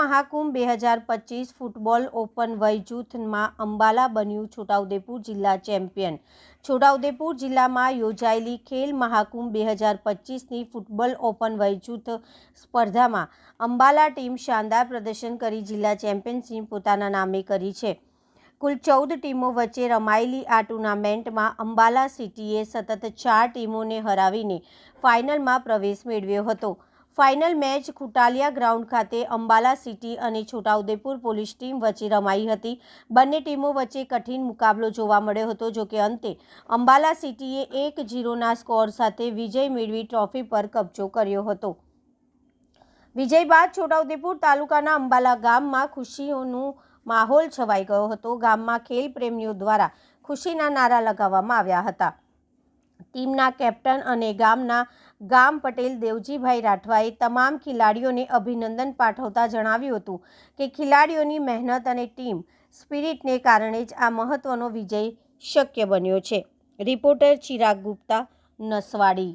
Mahakumbh 2025 football open વય જૂથમાં અંબાલા બન્યું છોટાઉદેપુર જિલ્લા ચેમ્પિયન। છોટાઉદેપુર જિલ્લામાં યોજાયેલી ખેલ મહાકુંભ 2025ની ફૂટબોલ ઓપન વય જૂથ સ્પર્ધામાં અંબાલા ટીમ શાનદાર પ્રદર્શન કરી જિલ્લા ચેમ્પિયનશિપ પોતાના નામે કરી છે। કુલ 14 ટીમો વચ્ચે રમાયેલી આ ટુર્નામેન્ટમાં અંબાલા સિટીએ સતત 4 ટીમોને હરાવીને ફાઇનલમાં પ્રવેશ મેળવ્યો હતો। ફાઇનલ મેચ ખુટાલિયા ગ્રાઉન્ડ ખાતે અંબાલા સિટી અને છોટાઉદેપુર પોલીસ ટીમ વચ્ચે રમાઈ હતી। બંને ટીમો વચ્ચે કઠિન મુકાબલો જોવા મળ્યો હતો। જોકે અંતે અંબાલા સિટીએ 1-0ના સ્કોર સાથે વિજય મેળવી ટ્રોફી પર કબજો કર્યો હતો। વિજય બાદ છોટાઉદેપુર તાલુકાના અંબાલા ગામમાં ખુશીનો માહોલ છવાઈ ગયો હતો। ગામમાં ખેલ પ્રેમીઓ દ્વારા ખુશીના નારા લગાવવામાં આવ્યા હતા। ટીમના કેપ્ટન અને ગામ પટેલ દેવજીભાઈ રાઠવાએ તમામ ખેલાડીઓને અભિનંદન પાઠવતા જણાવ્યું હતું કે ખેલાડીઓની મહેનત અને ટીમ સ્પિરિટને કારણે જ આ મહત્વનો વિજય શક્ય બન્યો છે। રિપોર્ટર ચિરાગ ગુપ્તા, નસવાડી।